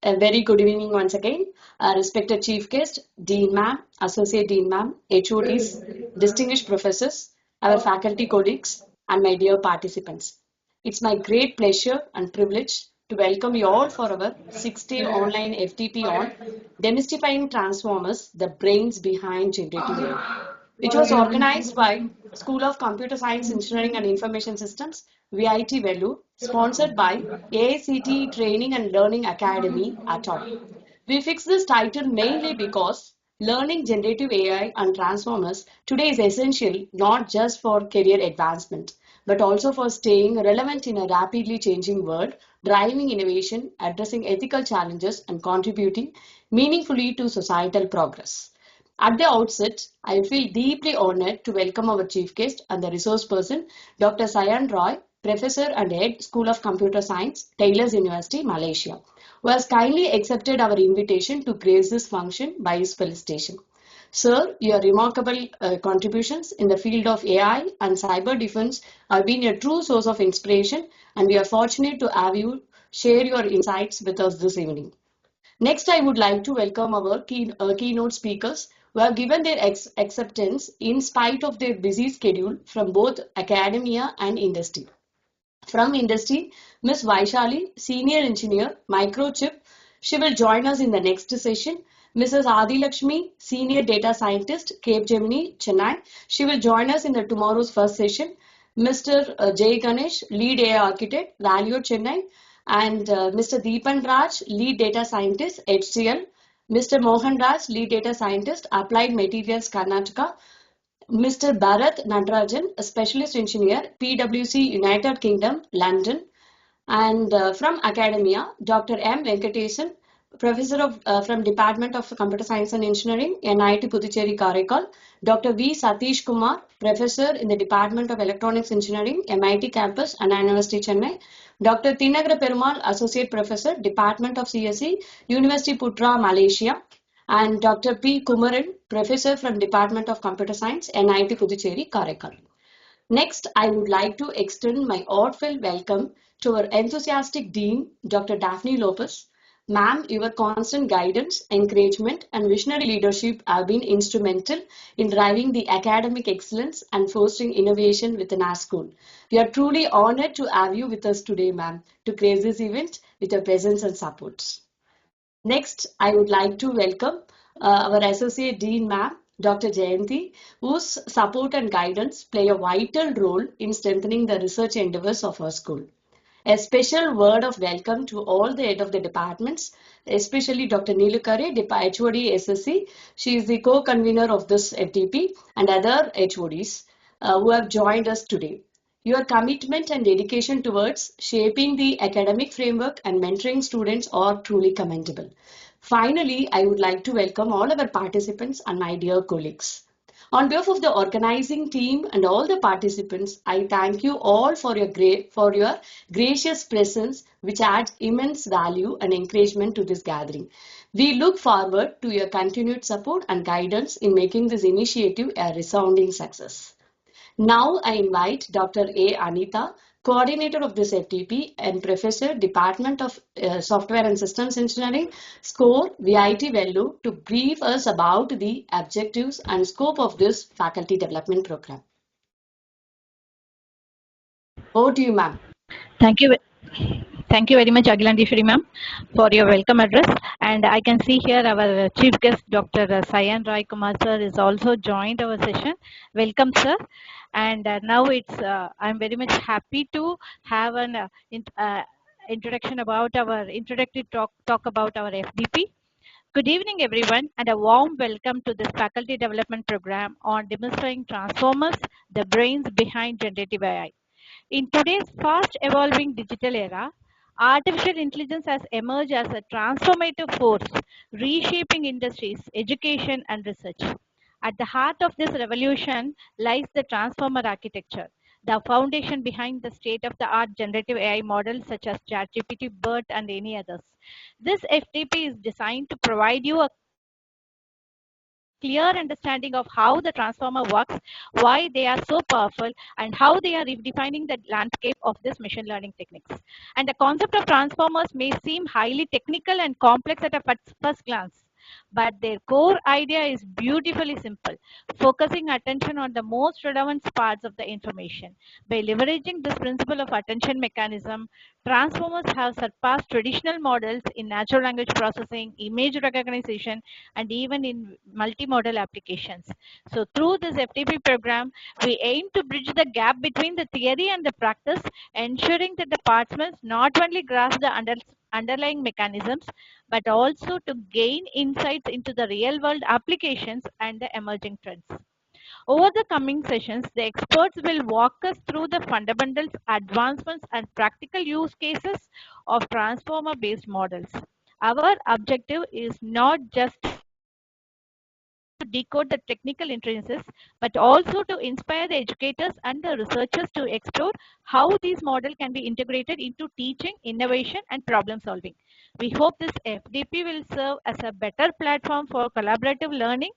A very good evening once again. Respected Chief Guest, Dean Ma'am, Associate Dean Ma'am, HODs, distinguished professors, our faculty colleagues, and my dear participants. It's my great pleasure and privilege to welcome you all for our 6-day online FTP on Demystifying Transformers, the brains behind generative AI. It was organized by School of Computer Science, Engineering and Information Systems, VIT Vellore, sponsored by AICTE Training and Learning Academy, ATAL. We fixed this title mainly because learning generative AI and transformers today is essential not just for career advancement, but also for staying relevant in a rapidly changing world, driving innovation, addressing ethical challenges, and contributing meaningfully to societal progress. At the outset, I feel deeply honored to welcome our chief guest and the resource person, Dr. Sayan Roy, Professor and Head, School of Computer Science, Taylor's University, Malaysia, who has kindly accepted our invitation to grace this function by his felicitation. Sir, your remarkable contributions in the field of AI and cyber defense have been a true source of inspiration, and we are fortunate to have you share your insights with us this evening. Next, I would like to welcome our keynote speakers who have given their acceptance in spite of their busy schedule from both academia and industry. From industry, Ms. Vaishali, Senior Engineer, Microchip, she will join us in the next session. Mrs. Adi Lakshmi, Senior Data Scientist, Cape Gemini, Chennai, she will join us in the tomorrow's first session. Mr. Jay Ganesh, Lead AI Architect, Value Chennai, and Mr. Deepan Raj, Lead Data Scientist, HCL, Mr. Mohan Raj, Lead Data Scientist, Applied Materials, Karnataka, Mr. Bharat Natarajan, a Specialist Engineer, PwC, United Kingdom, London, and from academia, Dr. M. Venkatesan, Professor from Department of Computer Science and Engineering, NIT Puducherry, Karaikal, Dr. V. Satish Kumar, Professor in the Department of Electronics Engineering, MIT Campus, Anna University, Chennai, Dr. Tinagra Perumal, Associate Professor, Department of CSE, University Putra, Malaysia, and Dr. P. Kumaran, Professor from Department of Computer Science, NIT Puducherry, Karaikal. Next, I would like to extend my heartfelt welcome to our enthusiastic Dean, Dr. Daphne Lopez. Ma'am, your constant guidance, encouragement, and visionary leadership have been instrumental in driving the academic excellence and fostering innovation within our school. We are truly honored to have you with us today, ma'am, to grace this event with your presence and support. Next, I would like to welcome our Associate Dean, ma'am, Dr. Jayanti, whose support and guidance play a vital role in strengthening the research endeavors of our school. A special word of welcome to all the head of the departments, especially Dr. Neelukare, HOD SSC. She is the co-convener of this FDP, and other HODs who have joined us today. Your commitment and dedication towards shaping the academic framework and mentoring students are truly commendable. Finally, I would like to welcome all our participants and my dear colleagues. On behalf of the organizing team and all the participants, I thank you all for your gracious presence, which adds immense value and encouragement to this gathering. We look forward to your continued support and guidance in making this initiative a resounding success. Now I invite Dr. A. Anita, Coordinator of this FTP and Professor, Department of Software and Systems Engineering, SCORE, VIT Vellore, to brief us about the objectives and scope of this faculty development program. Over to you, ma'am. Thank you. Thank you very much, Agilandishwari ma'am, for your welcome address. And I can see here our chief guest, Dr. Sayan Roy Kumar sir, is also joined our session. Welcome, sir. And now I'm very much happy to have an introduction about our introductory talk about our FDP. Good evening, everyone, and a warm welcome to this faculty development program on demonstrating transformers, the brains behind generative AI. In today's fast evolving digital era, artificial intelligence has emerged as a transformative force, reshaping industries, education, and research. At the heart of this revolution lies the transformer architecture, the foundation behind the state-of-the-art generative AI models such as ChatGPT, BERT, and any others. This FTP is designed to provide you a clear understanding of how the transformer works, why they are so powerful, and how they are redefining the landscape of this machine learning techniques. And the concept of transformers may seem highly technical and complex at a first glance, but their core idea is beautifully simple, focusing attention on the most relevant parts of the information. By leveraging this principle of attention mechanism, transformers have surpassed traditional models in natural language processing, image recognition, and even in multimodal applications. So through this FTP program, we aim to bridge the gap between the theory and the practice, ensuring that the participants not only grasp the underlying mechanisms, but also to gain insights into the real world applications and the emerging trends. Over the coming sessions, the experts will walk us through the fundamentals, advancements, and practical use cases of transformer based models. Our objective is not just to decode the technical intricacies, but also to inspire the educators and the researchers to explore how these models can be integrated into teaching, innovation, and problem solving. We hope this FDP will serve as a better platform for collaborative learning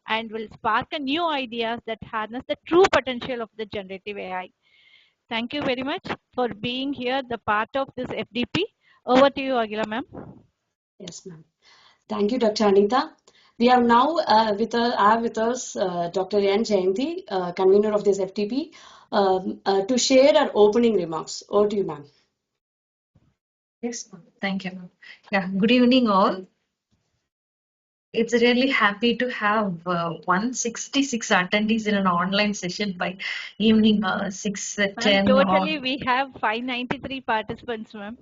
and will spark a new ideas that harness the true potential of the generative AI. Thank you very much for being here, the part of this FDP. Over to you, Agila ma'am. Yes, ma'am. Thank you, Dr. Anita. We have now have with us Dr. N. Jayanti, convener of this FTP, to share our opening remarks. Over to you, ma'am. Yes, ma'am. Thank you, ma'am. Yeah, good evening, all. It's really happy to have 166 attendees in an online session by evening 6 Ma'am, 10 totally or we have 593 participants, ma'am.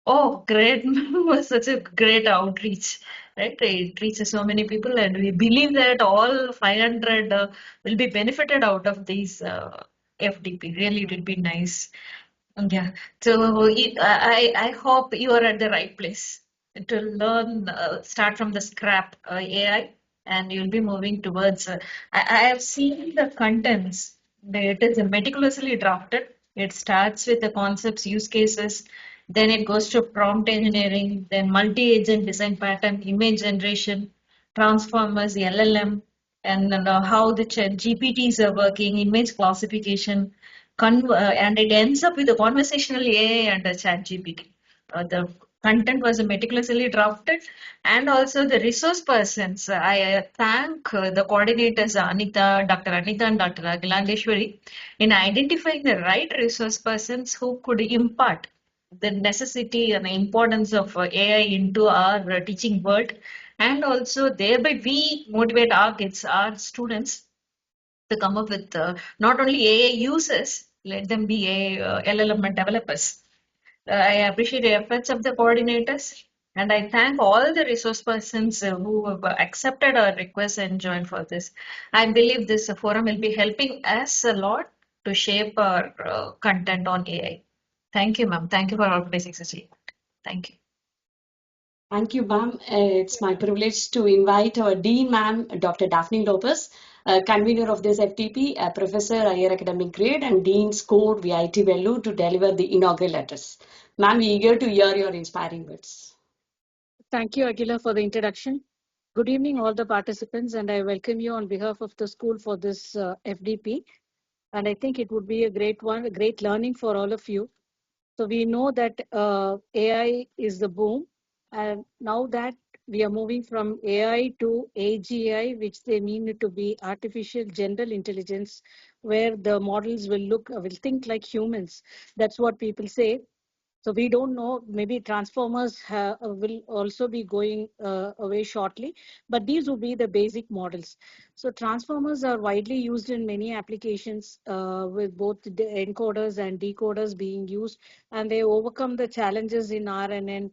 oh, great! Was such a great outreach, right? It reaches so many people, and we believe that all 500 will be benefited out of these FDP. Really, it will be nice. Yeah. So I hope you are at the right place to learn, start from the scrap AI, and you'll be moving towards. I have seen the contents. It is meticulously drafted. It starts with the concepts, use cases, then it goes to prompt engineering, then multi-agent design pattern, image generation, transformers, LLM, and how the GPTs are working, image classification, and it ends up with a conversational AI and a chat GPT. The content was meticulously drafted, and also the resource persons. I thank the coordinators, Dr. Anita, and Dr. Agilandeshwari, in identifying the right resource persons who could impart the necessity and the importance of AI into our teaching world, and also thereby we motivate our kids, our students to come up with not only AI users, let them be LLM developers. I appreciate the efforts of the coordinators, and I thank all the resource persons who have accepted our request and joined for this. I believe this forum will be helping us a lot to shape our content on AI. Thank you, ma'am. Thank you for organizing such a event. Thank you. Thank you, ma'am. It's my privilege to invite our Dean, ma'am, Dr. Daphne Lopez, convener of this FTP, a professor, higher academic grade, and Dean's Code VIT Velu to deliver the inaugural address. Ma'am, we're eager to hear your inspiring words. Thank you, Aguila, for the introduction. Good evening, all the participants, and I welcome you on behalf of the school for this FDP. And I think it would be a great one, a great learning for all of you. So we know that AI is the boom, and now that we are moving from AI to AGI, which they mean it to be artificial general intelligence, where the models will think like humans. That's what people say. So we don't know, maybe transformers will also be going away shortly, but these will be the basic models. So transformers are widely used in many applications with both the encoders and decoders being used, and they overcome the challenges in RNN,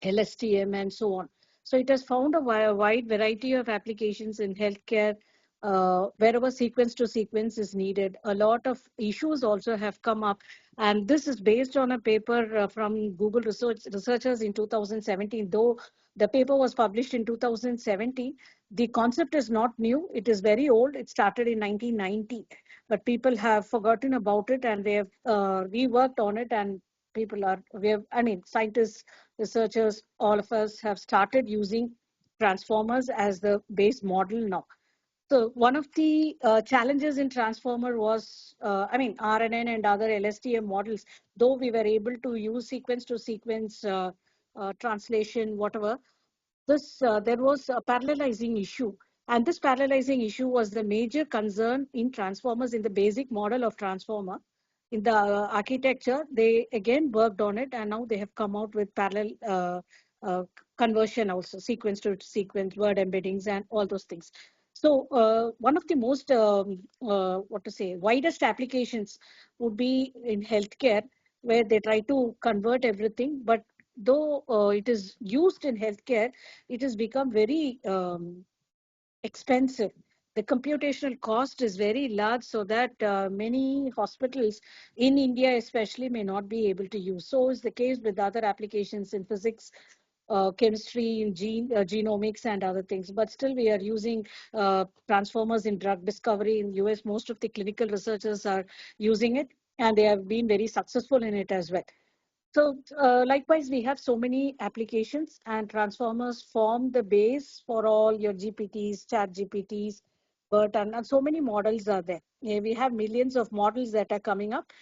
LSTM, and so on. So it has found a wide variety of applications in healthcare, wherever sequence to sequence is needed. A lot of issues also have come up, and this is based on a paper from Google researchers in 2017. Though the paper was published in 2017, the concept is not new. It is very old. It started in 1990, but people have forgotten about it, and they have reworked on it, and scientists, researchers, all of us have started using transformers as the base model now. So one of the challenges in transformer was, RNN and other LSTM models, though we were able to use sequence to sequence translation, whatever, there was a parallelizing issue. And this parallelizing issue was the major concern in transformers, in the basic model of transformer. In the architecture, they again worked on it, and now they have come out with parallel uh, conversion also, sequence to sequence, word embeddings, and all those things. So one of the most, widest applications would be in healthcare, where they try to convert everything. But though it is used in healthcare, it has become very expensive. The computational cost is very large, so that many hospitals in India especially may not be able to use. So is the case with other applications in physics, chemistry, in genomics and other things. But still we are using transformers in drug discovery. In US, most of the clinical researchers are using it, and they have been very successful in it as well. So likewise, we have so many applications, and transformers form the base for all your GPTs, chat GPTs, BERT, and so many models are there. Yeah, we have millions of models that are coming up,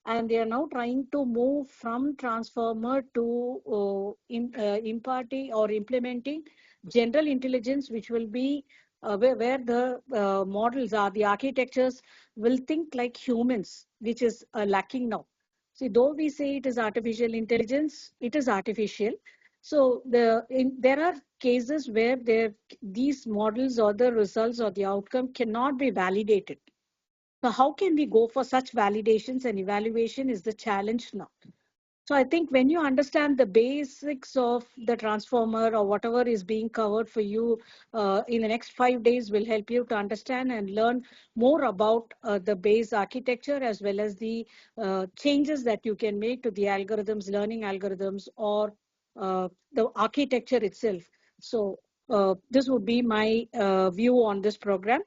and they are now trying to move from transformer to imparting or implementing general intelligence, which will be where the models are, the architectures will think like humans, which is lacking now. See, though we say it is artificial intelligence, it is artificial. So there are cases where these models or the results or the outcome cannot be validated. So how can we go for such validations, and evaluation is the challenge now. So I think when you understand the basics of the transformer or whatever is being covered for you in the next 5 days will help you to understand and learn more about the base architecture, as well as the changes that you can make to the algorithms, learning algorithms, or the architecture itself. So this would be my view on this program.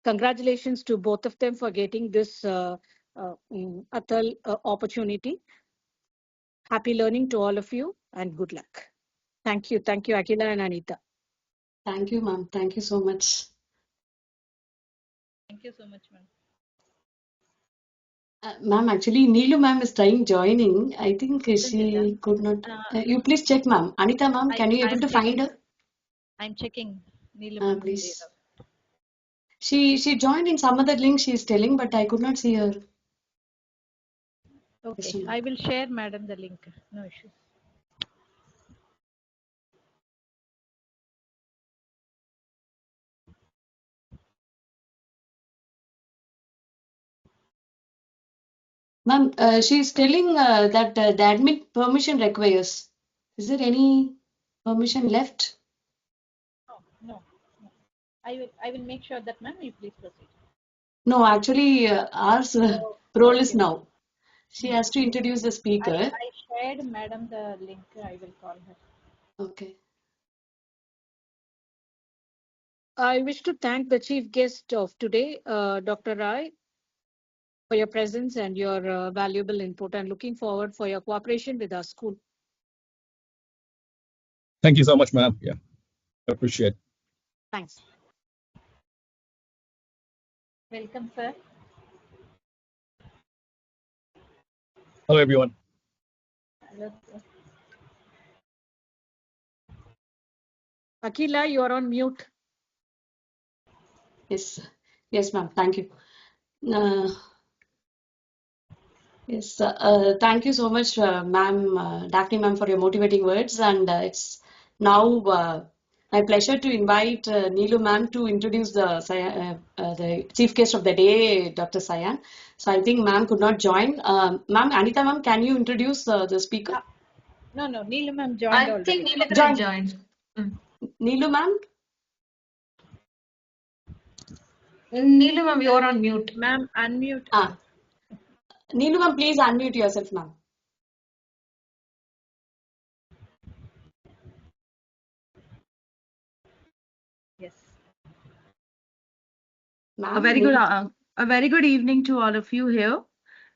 Congratulations to both of them for getting this ATAL opportunity. Happy learning to all of you, and good luck. Thank you. Thank you, Akila and Anita. Thank you, ma'am. Thank you so much. Thank you so much, ma'am. Ma'am, actually, Neelu ma'am is trying joining. I think she could not. You please check, ma'am. Anita ma'am, can you able to find her? I'm checking. Neelam Please. She joined in some other link she is telling, but I could not see her. Okay, I will share, madam, the link. No issues. Ma'am, she is telling that the admin permission requires. Is there any permission left? No. I will make sure that, ma'am, you please proceed. No, actually, ours role is now. She has to introduce the speaker. I shared, madam, the link. I will call her. Okay. I wish to thank the chief guest of today, Dr. Rai, for your presence and your valuable input, and looking forward for your cooperation with our school. Thank you so much, ma'am. Yeah, I appreciate it. Thanks. Welcome, sir. Hello, everyone. Hello, sir. Akila, you are on mute. Yes, yes, ma'am. Thank you. Yes, thank you so much, ma'am, Daphne ma'am, for your motivating words. And it's now my pleasure to invite Neelu ma'am to introduce the chief guest of the day, Dr. Sayan. So I think ma'am could not join. Ma'am, Anita ma'am, can you introduce the speaker? No, Neelam ma'am joined I already. think Neelam joined. Neelu ma'am? Neelam ma'am, you're on mute. Ma'am, unmute. Neelu ma'am, please unmute yourself, ma'am. Yes. A very good evening to all of you here.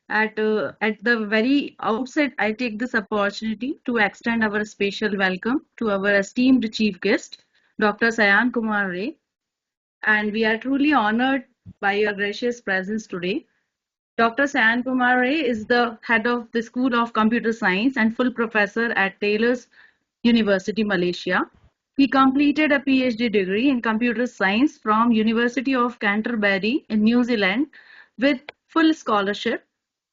At the very outset, I take this opportunity to extend our special welcome to our esteemed chief guest, Dr. Sayan Kumar Ray, and we are truly honored by your gracious presence today. Dr. Sayan Kumar Ray is the head of the School of Computer Science and full professor at Taylor's University, Malaysia. He completed a PhD degree in computer science from University of Canterbury in New Zealand with full scholarship.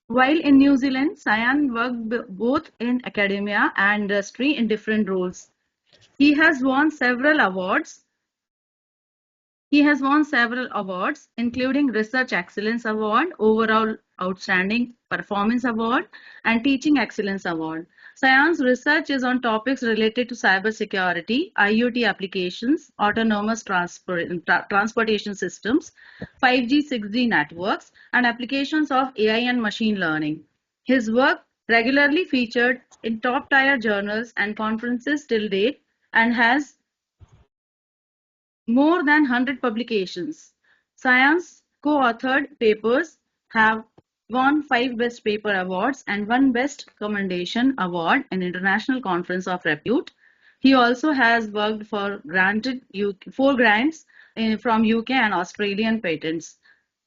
While in New Zealand, Sayan worked both in academia and industry in different roles. He has won several awards, including Research Excellence Award, Overall Outstanding Performance Award, and Teaching Excellence Award. Sayan's research is on topics related to cybersecurity, IoT applications, autonomous transportation systems, 5G, 6G networks, and applications of AI and machine learning. His work regularly featured in top-tier journals and conferences till date and has more than 100 publications. Science co-authored papers have won 5 Best Paper Awards and 1 Best Commendation Award in International Conference of Repute. He also has worked for 4 grants from UK and Australian patents.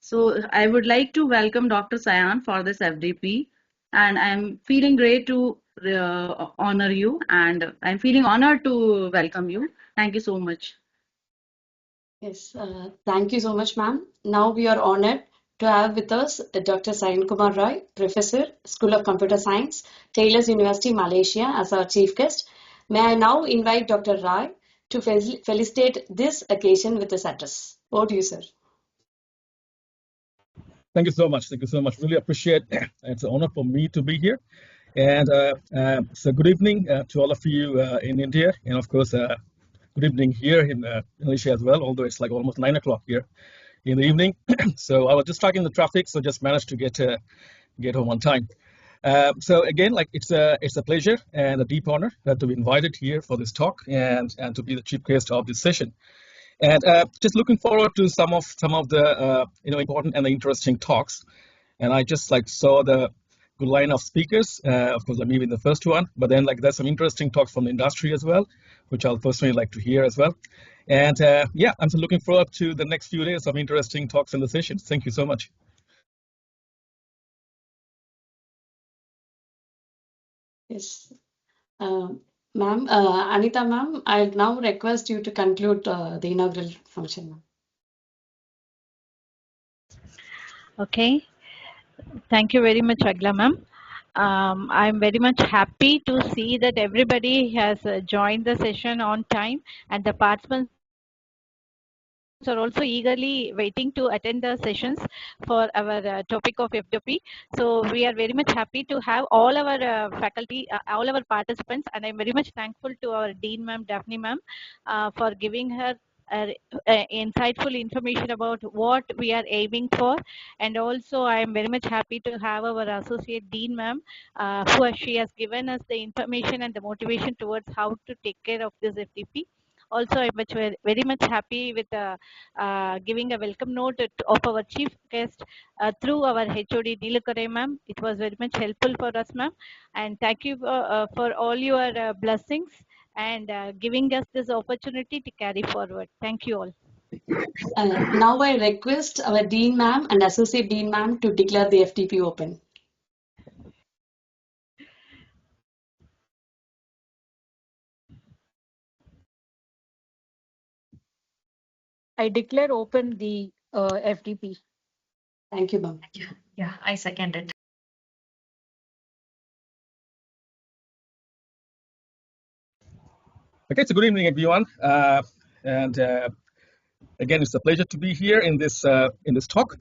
So I would like to welcome Dr. Sayan for this FDP, and I'm feeling great to honor you, and I'm feeling honored to welcome you. Thank you so much. Yes, thank you so much, ma'am. Now we are honored to have with us Dr. Sayan Kumar Roy, Professor, School of Computer Science, Taylor's University, Malaysia, as our chief guest. May I now invite Dr. Roy to felicitate this occasion with this address. Over to you, sir. Thank you so much. Thank you so much. Really appreciate it. It's an honor for me to be here. And so good evening to all of you in India. And of course, good evening here in Malaysia as well, although it's like almost 9 o'clock here in the evening. So I was just stuck in the traffic, so just managed to get home on time. So again, like it's a pleasure and a deep honor to be invited here for this talk and to be the chief guest of this session. And just looking forward to some of the important and interesting talks. And I just like saw the good line of speakers. Of course, I'm even the first one, but then like there's some interesting talks from the industry as well, which I'll personally like to hear as well. And yeah, I'm so looking forward to the next few days of interesting talks and the sessions. Thank you so much. Yes. Ma'am, Anita ma'am, I now request you to conclude the inaugural function, ma'am. Okay. Thank you very much, Agla ma'am. I'm very much happy to see that everybody has joined the session on time, and the participants are also eagerly waiting to attend the sessions for our topic of FDP. So we are very much happy to have all our faculty, all our participants, and I'm very much thankful to our Dean ma'am, Daphne ma'am, for giving her insightful information about what we are aiming for. And also I am very much happy to have our associate dean ma'am, she has given us the information and the motivation towards how to take care of this FDP. Also, I'm very much happy with giving a welcome note of our chief guest through our HOD Nilukare ma'am. It was very much helpful for us, ma'am. And thank you for all your blessings and giving us this opportunity to carry forward. Thank you all. Now I request our Dean ma'am and Associate Dean ma'am to declare the FDP open. I declare open the FDP. Thank you, ma'am. Yeah, I second it. Okay, so good evening, everyone. And again, it's a pleasure to be here in this talk.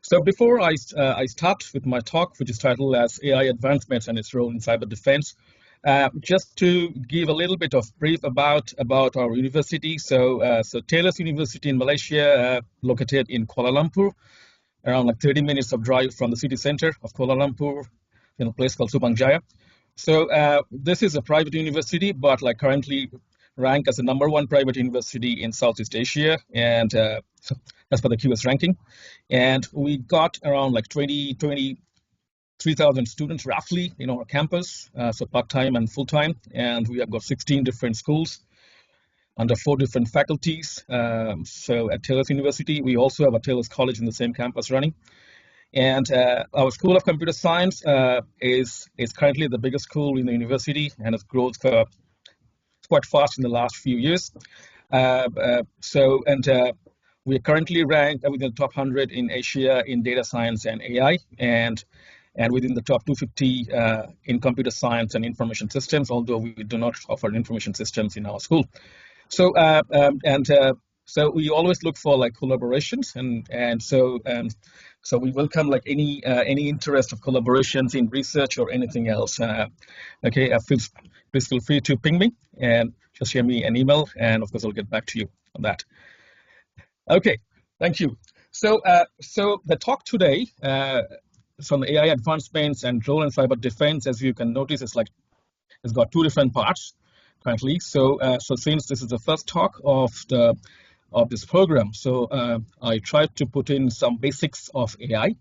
So before I start with my talk, which is titled as AI Advancements and its Role in Cyber Defense, just to give a little bit of brief about our university. So Taylor's University in Malaysia, located in Kuala Lumpur, around like 30 minutes of drive from the city center of Kuala Lumpur, in a place called Subang Jaya. So this is a private university, but like currently ranked as the #1 private university in Southeast Asia, and so that's for the QS ranking. And we got around like 20 3,000 students roughly in our campus, so part-time and full-time, and we have got 16 different schools under 4 different faculties. So at Taylor's University, we also have a Taylor's College in the same campus running. And our School of Computer Science is currently the biggest school in the university, and has grown quite fast in the last few years. We are currently ranked within the top 100 in Asia in data science and AI, and within the top 250 in computer science and information systems, although we do not offer information systems in our school. So so we always look for like collaborations, and so we welcome like any interest of collaborations in research or anything else. Okay, please feel free to ping me and just share me an email, and of course I'll get back to you on that. Okay, thank you. So so the talk today is on AI advancements and role in cyber defense. As you can notice, it's got 2 different parts currently. So since this is the first talk of this program, so I tried to put in some basics of AI,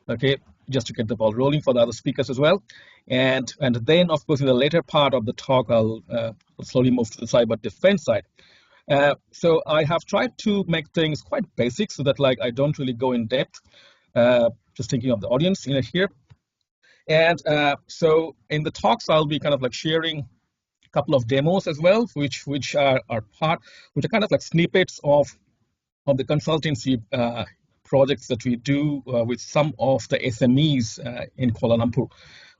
okay, just to get the ball rolling for the other speakers as well. And then, of course, in the later part of the talk, I'll slowly move to the cyber defense side. So I have tried to make things quite basic so that like I don't really go in depth, just thinking of the audience here. And so in the talks, I'll be kind of like sharing couple of demos as well, which are kind of like snippets of the consultancy projects that we do with some of the SMEs in Kuala Lumpur.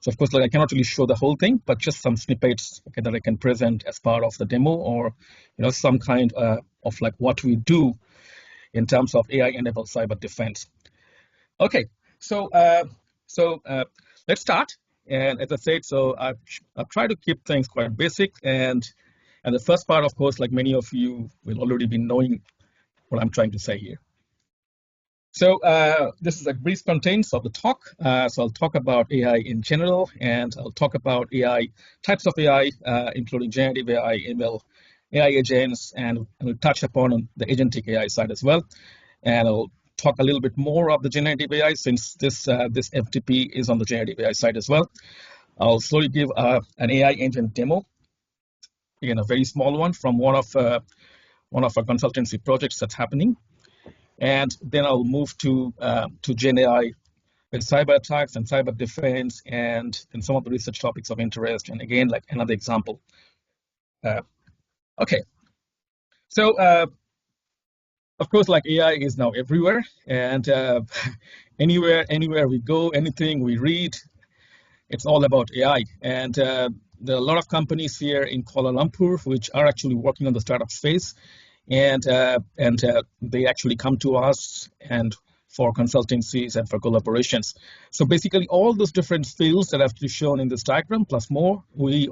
So of course, like I cannot really show the whole thing, but just some snippets, okay, that I can present as part of the demo, or some kind of like what we do in terms of AI-enabled cyber defense. Okay, so let's start. And as I said, so I've tried to keep things quite basic, and the first part, of course, like many of you will already be knowing what I'm trying to say here. So this is a brief contents of the talk. So I'll talk about AI in general, and I'll talk about AI types of AI, including generative AI, ML, AI agents, and we'll touch upon the agentic AI side as well. And I'll talk a little bit more of the generative AI, since this FDP is on the generative AI side as well. I'll slowly give an AI agent demo, again a very small one from one of our consultancy projects that's happening, and then I'll move to Gen AI with cyber attacks and cyber defense, and some of the research topics of interest, and again like another example. Okay, so. Of course, like AI is now everywhere, and anywhere we go, anything we read, it's all about AI. And there are a lot of companies here in Kuala Lumpur which are actually working on the startup space, and they actually come to us and for consultancies and for collaborations. So basically, all those different fields that I've shown in this diagram plus more, we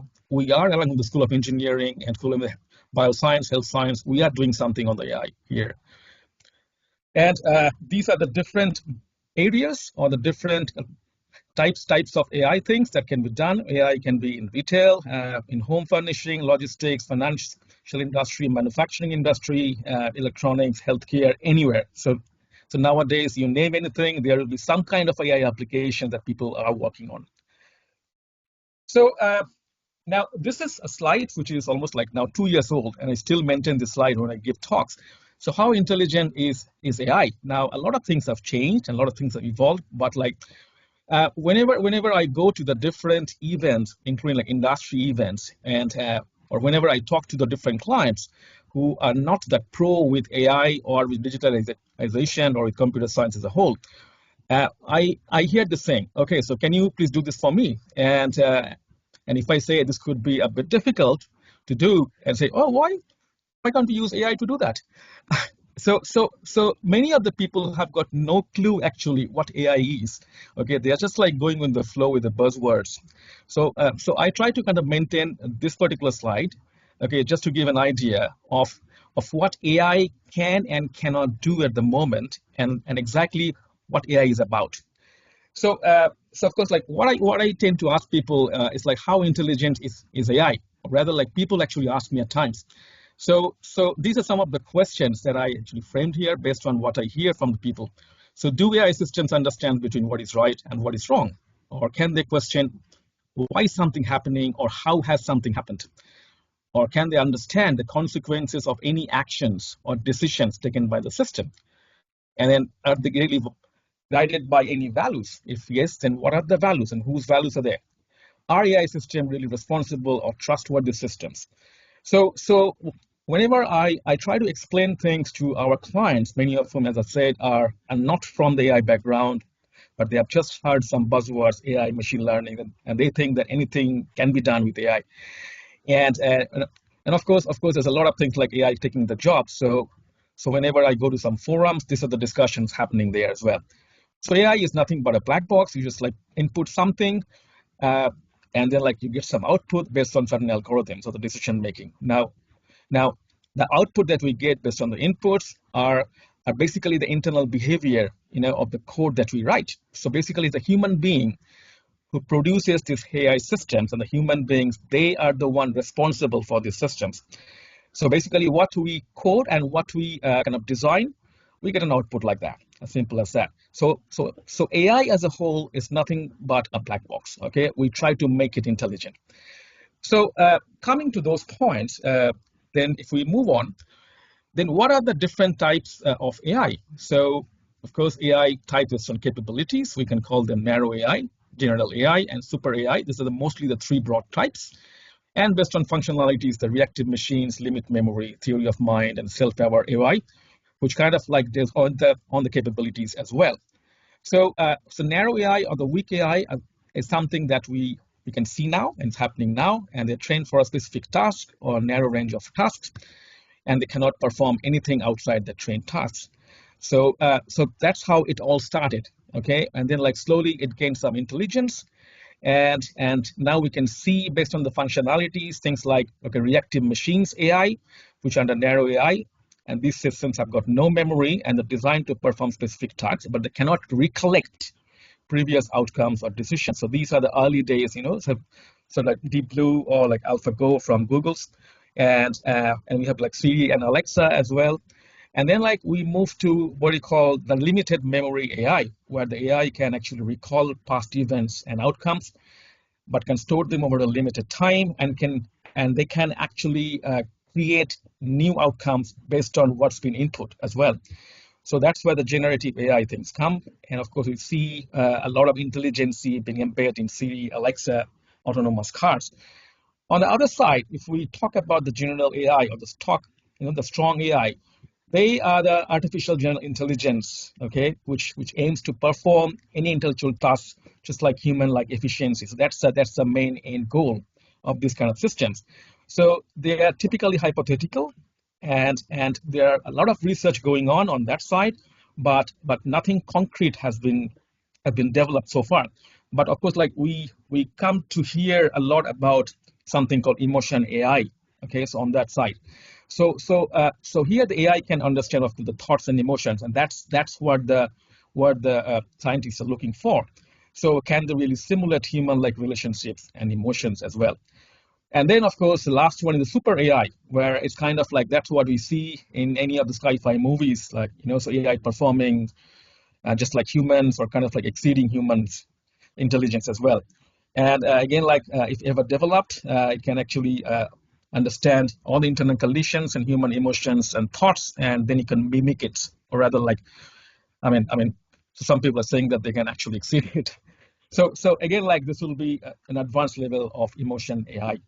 are, along with the School of Engineering and School of Bioscience, Health Science, we are doing something on the AI here. And these are the different areas or the different types of AI things that can be done. AI can be in retail, in home furnishing, logistics, financial industry, manufacturing industry, electronics, healthcare, anywhere. So nowadays, you name anything, there will be some kind of AI application that people are working on. So now this is a slide which is almost like now 2 years old, and I still maintain this slide when I give talks. So how intelligent is AI? Now, a lot of things have changed and a lot of things have evolved, but like whenever I go to the different events, including like industry events, and or whenever I talk to the different clients who are not that pro with AI or with digitalization or with computer science as a whole, I hear the saying, okay, so can you please do this for me? And if I say this could be a bit difficult to do, and say, oh, why can't we use AI to do that? So many of the people have got no clue actually what AI is. Okay, they are just like going with the flow with the buzzwords. So I try to kind of maintain this particular slide, okay, just to give an idea of what AI can and cannot do at the moment, and exactly what AI is about. So of course, like what I tend to ask people is like, how intelligent is AI? Or rather, like people actually ask me at times. So these are some of the questions that I actually framed here based on what I hear from the people. So do AI systems understand between what is right and what is wrong? Or can they question why is something happening or how has something happened? Or can they understand the consequences of any actions or decisions taken by the system? And then are they really guided by any values? If yes, then what are the values and whose values are there? Are AI system really responsible or trustworthy systems? So whenever I try to explain things to our clients, many of whom, as I said, are not from the AI background, but they have just heard some buzzwords, AI, machine learning, and they think that anything can be done with AI. And of course, there's a lot of things like AI taking the job. So whenever I go to some forums, these are the discussions happening there as well. So AI is nothing but a black box. You just like input something, and then like you get some output based on certain algorithms or the decision making. Now, the output that we get based on the inputs are basically the internal behavior, of the code that we write. So basically, the human being who produces these AI systems, and the human beings, they are the one responsible for these systems. So basically, what we code and what we kind of design, we get an output like that, as simple as that. So AI as a whole is nothing but a black box. Okay, we try to make it intelligent. So coming to those points, then if we move on, then what are the different types of AI? So of course, AI types on capabilities. We can call them narrow AI, general AI, and super AI. These are mostly the three broad types. And based on functionalities, the reactive machines, limit memory, theory of mind, and self-aware AI, which kind of like does on the capabilities as well. So narrow AI or the weak AI is something that we can see now, and it's happening now, and they're trained for a specific task or a narrow range of tasks, and they cannot perform anything outside the trained tasks. So that's how it all started, okay? And then like slowly it gained some intelligence, and now we can see based on the functionalities, things like reactive machines AI, which are under narrow AI, and these systems have got no memory and are designed to perform specific tasks, but they cannot recollect previous outcomes or decisions. So these are the early days, so like Deep Blue or like AlphaGo from Google's, and we have like Siri and Alexa as well. And then like we move to what we call the limited memory AI, where the AI can actually recall past events and outcomes, but can store them over a limited time, and they can actually create new outcomes based on what's been input as well. So that's where the generative AI things come. And of course, we see a lot of intelligence being embedded in Siri, Alexa, autonomous cars. On the other side, if we talk about the general AI or the strong AI, they are the artificial general intelligence, okay, which aims to perform any intellectual tasks just like human-like efficiency. So that's the main end goal of these kind of systems. So they are typically hypothetical, and there are a lot of research going on that side, but nothing concrete has been developed so far. But of course, like we come to hear a lot about something called emotion AI. Okay, so on that side. So here the AI can understand of the thoughts and emotions, and that's what the scientists are looking for. So can they really simulate human-like relationships and emotions as well? And then of course the last one is the super AI, where it's kind of like that's what we see in any of the sci-fi movies, like so AI performing just like humans or kind of like exceeding humans' intelligence as well. And again, like if ever developed, it can actually understand all the internal conditions and human emotions and thoughts, and then you can mimic it, or rather, like, I mean, so some people are saying that they can actually exceed it. So again, like this will be an advanced level of emotion AI.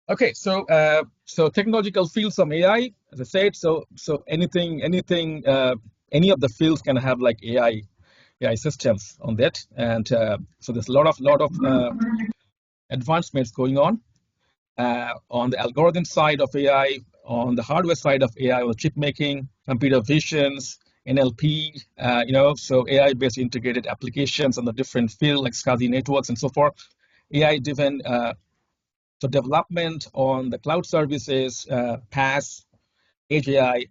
Okay, so technological fields of AI, as I said, so anything, any of the fields can have like AI systems on that, and so there's a lot of advancements going on the algorithm side of AI, on the hardware side of AI, or chip making, computer visions, NLP, so AI-based integrated applications on the different fields like SCSI networks and so forth, AI-driven so development on the cloud services, PaaS, Edge AI.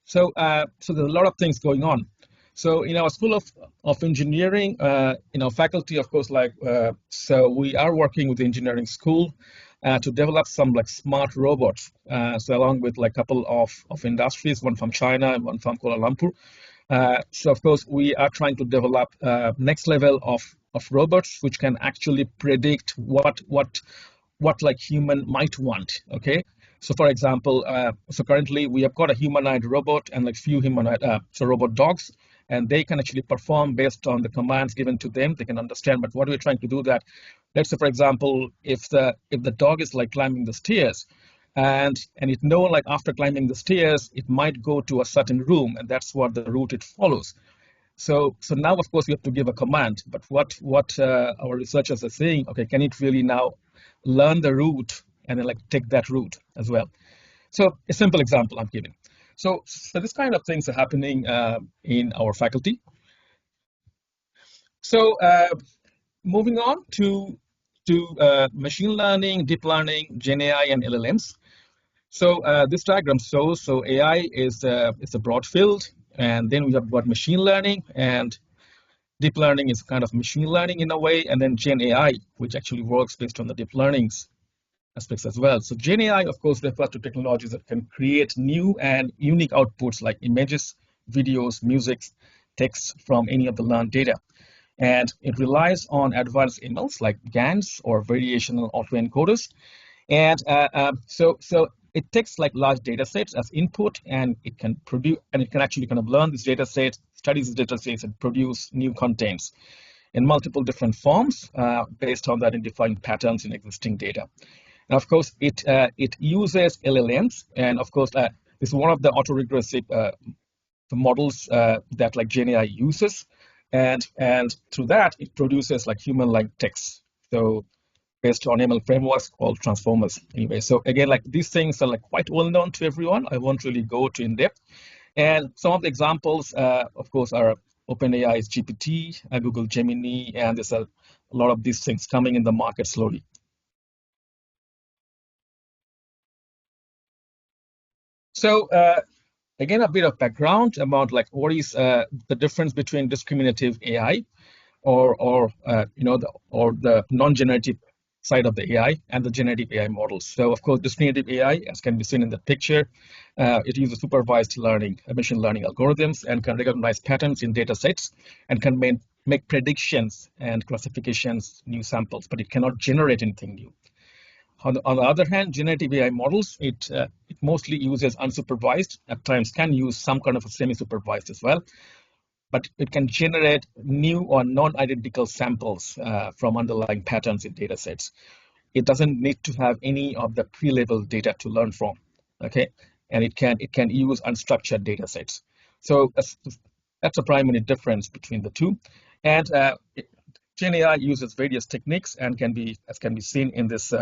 So there's a lot of things going on. So in our School of Engineering, faculty, of course, like so we are working with the engineering school to develop some like smart robots. So along with like a couple of industries, one from China and one from Kuala Lumpur, So of course, we are trying to develop next level of robots which can actually predict what like human might want. Okay. So for example, so currently we have got a humanoid robot and like few humanoid so robot dogs, and they can actually perform based on the commands given to them. They can understand. But what we're trying to do that, let's say for example, if the dog is like climbing the stairs, and it know like after climbing the stairs, it might go to a certain room, and that's what the route it follows. So now, of course, we have to give a command. But what our researchers are saying, okay, can it really now learn the route and then like take that route as well? So a simple example I'm giving. So this kind of things are happening in our faculty. So moving on to machine learning, deep learning, Gen AI, and LLMs. So this diagram shows, so AI is it's a broad field, and then we have got machine learning, and deep learning is kind of machine learning in a way, and then Gen AI, which actually works based on the deep learnings aspects as well. So Gen AI, of course, refers to technologies that can create new and unique outputs like images, videos, music, text from any of the learned data. And it relies on advanced MLs like GANs or variational autoencoders. And so it takes like large data sets as input, and it can produce, and it can actually kind of learn this data set, study these data sets, and produce new contents in multiple different forms based on the identifying patterns in existing data. And of course, it uses LLMs, and of course, this is one of the autoregressive models that like Gen AI uses, and through that, it produces like human-like text. So based on ML frameworks called transformers. Anyway, so again, like these things are like quite well known to everyone. I won't really go to in depth. And some of the examples, of course, are OpenAI's GPT, Google Gemini, and there's a lot of these things coming in the market slowly. So again, a bit of background about like what is the difference between discriminative AI or the non-generative side of the AI and the generative AI models. So of course, discriminative AI, as can be seen in the picture, it uses supervised learning, machine learning algorithms, and can recognize patterns in data sets and can make predictions and classifications, new samples, but it cannot generate anything new. On the other hand, generative AI models, it mostly uses unsupervised, at times can use some kind of a semi-supervised as well, but it can generate new or non-identical samples from underlying patterns in data sets. It doesn't need to have any of the pre-labeled data to learn from, okay? And it can use unstructured data sets. So that's a primary difference between the two. And Gen AI uses various techniques and can be seen in this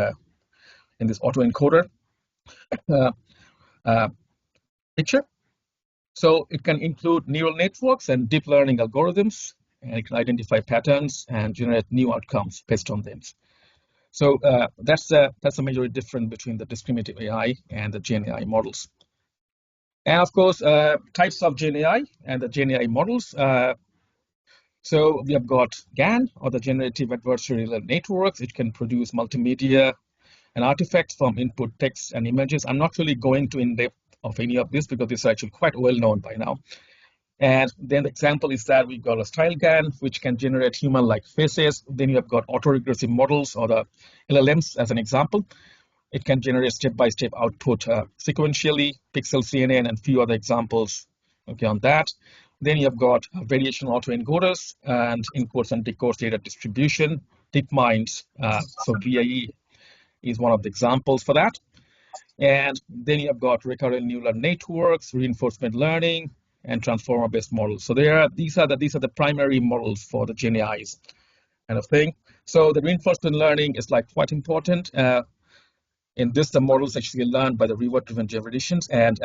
autoencoder picture. So it can include neural networks and deep learning algorithms, and it can identify patterns and generate new outcomes based on them. So that's a major difference between the discriminative AI and the Gen AI models. And of course, types of Gen AI and the Gen AI models. So we have got GAN, or the Generative Adversarial Networks. It can produce multimedia and artifacts from input text and images. I'm not really going to in depth of any of this because this is actually quite well known by now. And then the example is that we've got a style GAN, which can generate human-like faces. Then you have got autoregressive models, or the LLMs as an example. It can generate step-by-step output sequentially, pixel CNN, and few other examples, okay, on that. Then you have got variational autoencoders and encodes and decodes data distribution, DeepMinds, so VIE is one of the examples for that. And then you have got recurrent neural networks, reinforcement learning, and transformer-based models. So these are the primary models for the Gen AIs kind of thing. So the reinforcement learning is like quite important. In this, the models actually learn by the reward-driven generations. And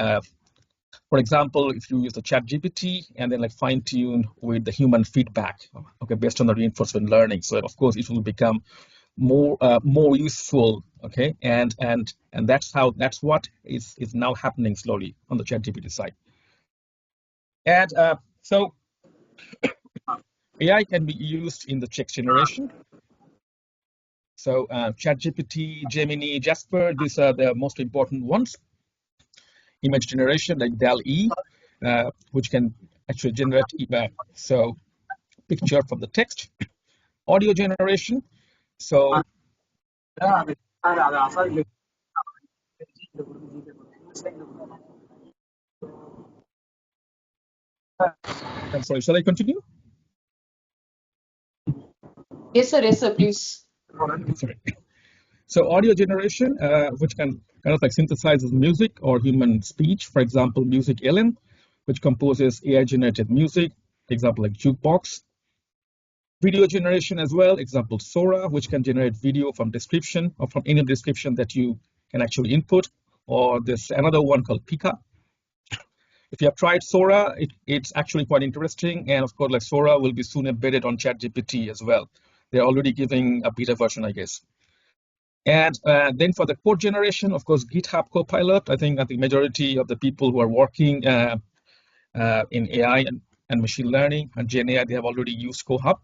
for example, if you use the ChatGPT and then like fine-tune with the human feedback, okay, based on the reinforcement learning, so of course it will become more useful, okay, and that's what is now happening slowly on the ChatGPT side. And so AI can be used in the text generation. So ChatGPT, Gemini, Jasper, these are the most important ones. Image generation like DALL-E, which can actually generate so picture from the text, audio generation. So I'm sorry, shall I continue? Yes, sir, please. Sorry. So audio generation, which can kind of like synthesizes music or human speech. For example, Music Ellen, which composes AI-generated music. Example like Jukebox. Video generation as well. Example Sora, which can generate video from description or from any description that you can actually input. Or there's another one called Pika. If you have tried Sora, it's actually quite interesting. And of course, like Sora will be soon embedded on ChatGPT as well. They're already giving a beta version, I guess. And then for the code generation, of course, GitHub Copilot. I think majority of the people who are working in AI and machine learning and Gen AI, they have already used a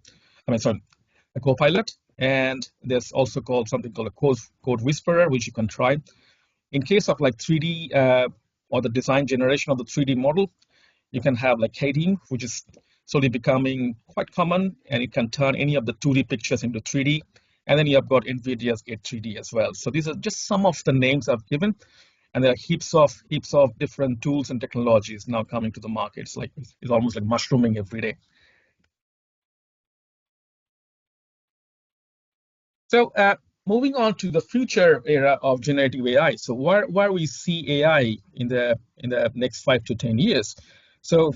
Copilot. And there's also something called a code whisperer, which you can try. In case of like 3D or the design generation of the 3D model, you can have like Kading, which is slowly becoming quite common, and it can turn any of the 2D pictures into 3D. And then you have got NVIDIA's Gate 3D as well. So these are just some of the names I've given, and there are heaps of different tools and technologies now coming to the market. It's almost like mushrooming every day. So moving on to the future era of generative AI. So where we see AI in the next 5 to 10 years. So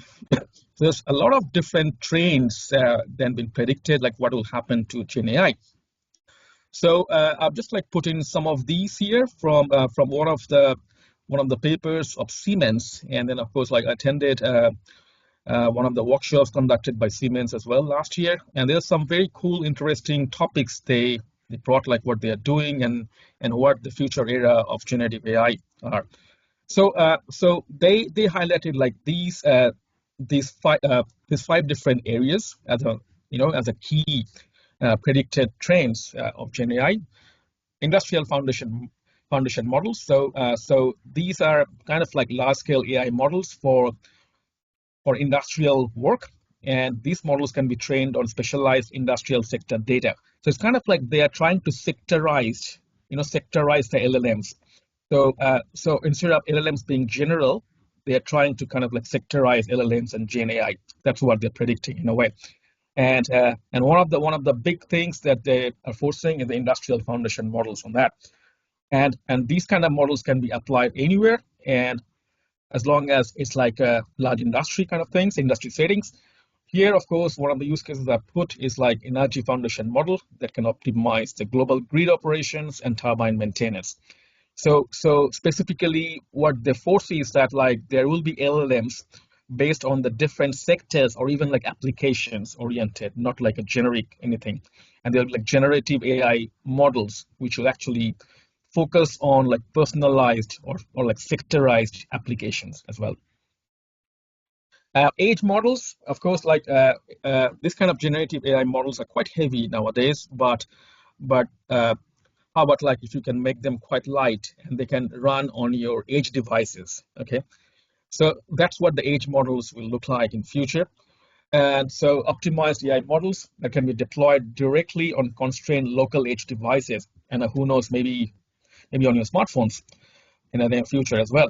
there's a lot of different trends that have been predicted, like what will happen to Gen AI. So I've just like put in some of these here from one of the papers of Siemens, and then of course like I attended one of the workshops conducted by Siemens as well last year. And there's some very cool, interesting topics they brought, like what they are doing and what the future era of generative AI are. So so they highlighted like these five different areas as a key predicted trends of Gen AI. Industrial foundation models. So these are kind of like large scale AI models for industrial work, and these models can be trained on specialized industrial sector data. So it's kind of like they are trying to sectorize the LLMs. So instead of LLMs being general, they are trying to kind of like sectorize LLMs and Gen AI. That's what they're predicting in a way. And one of the big things that they are forcing is the industrial foundation models on that. And these kind of models can be applied anywhere, and as long as it's like a large industry kind of things, industry settings. Here, of course, one of the use cases I put is like energy foundation model that can optimize the global grid operations and turbine maintenance. So specifically what they foresee is that like there will be LLMs based on the different sectors or even like applications oriented, not like a generic anything. And there'll be like generative AI models, which will actually focus on like personalized or like sectorized applications as well. Age models, of course, like this kind of generative AI models are quite heavy nowadays, but how about like if you can make them quite light and they can run on your edge devices, okay? So that's what the age models will look like in future. And so optimized AI models that can be deployed directly on constrained local edge devices, and who knows, maybe on your smartphones in the near future as well.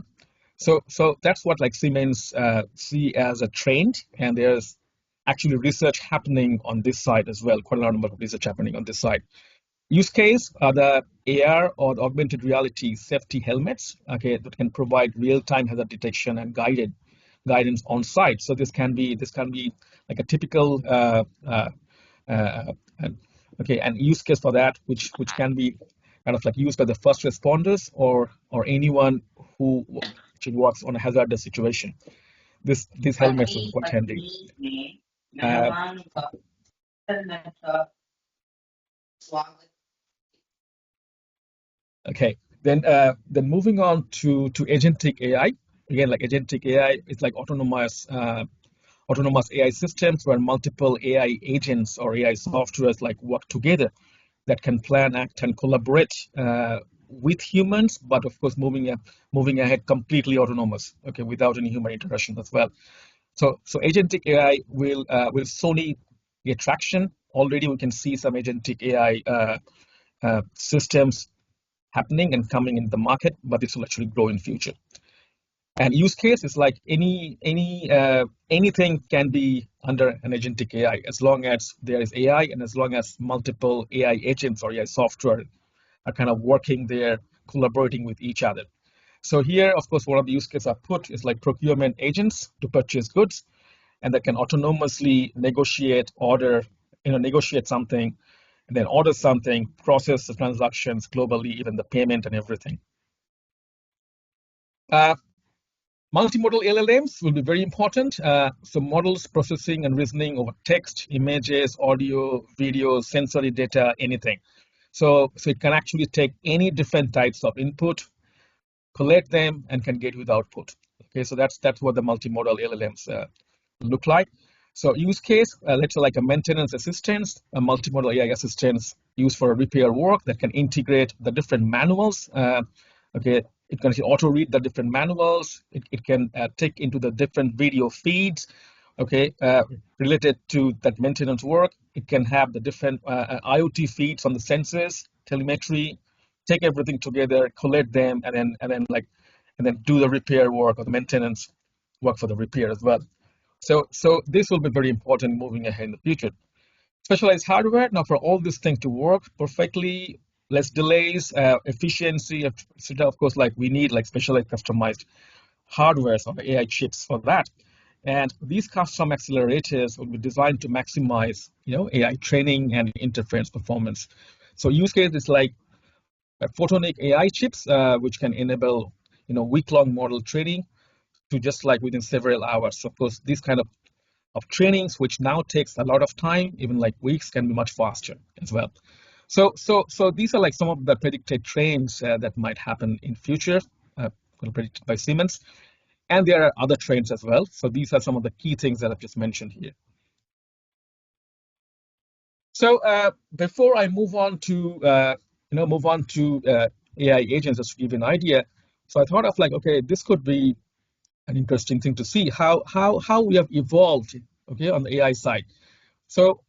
So that's what like Siemens see as a trend, and there's actually research happening on this side as well. Quite a lot of research happening on this side. Use case are the AR or the augmented reality safety helmets, okay, that can provide real-time hazard detection and guidance on site. So this can be like a typical okay, and use case for that, which can be kind of like used by the first responders or anyone who actually works on a hazardous situation. These helmets are quite handy. Okay, then moving on to agentic AI. Again, like agentic AI, it's like autonomous AI systems where multiple AI agents or AI softwares like work together that can plan, act, and collaborate with humans, but of course moving ahead completely autonomous, okay, without any human interaction as well. So agentic AI will slowly get traction. Already we can see some agentic AI systems happening and coming in the market, but this will actually grow in future. And use case is like anything can be under an agentic AI as long as there is AI and as long as multiple AI agents or AI software are kind of working there, collaborating with each other. So here, of course, one of the use cases I put is like procurement agents to purchase goods, and that can autonomously negotiate, negotiate something, and then order something, process the transactions globally, even the payment and everything. Multimodal LLMs will be very important. So models processing and reasoning over text, images, audio, video, sensory data, anything. So it can actually take any different types of input, collect them, and can get with output. Okay, so that's what the multimodal LLMs look like. So use case, let's say like a maintenance assistance, a multimodal AI assistance used for repair work that can integrate the different manuals. Okay, it can auto read the different manuals. It can take into the different video feeds. Okay, related to that maintenance work. It can have the different IoT feeds from the sensors, telemetry, take everything together, collect them, and then do the repair work or the maintenance work for the repair as well. So this will be very important moving ahead in the future. Specialized hardware, now for all these things to work perfectly, less delays, efficiency, of course, like we need like specialized customized hardware or AI chips for that. And these custom accelerators will be designed to maximize, AI training and inference performance. So use cases like photonic AI chips, which can enable, week-long model training to just like within several hours. Of course, these kind of trainings, which now takes a lot of time, even like weeks, can be much faster as well. So these are like some of the predicted trends that might happen in future, predicted by Siemens. And there are other trends as well. So these are some of the key things that I've just mentioned here. So before I move on to AI agents, just to give you an idea. So I thought of like, okay, this could be an interesting thing to see how we have evolved, okay, on the AI side. So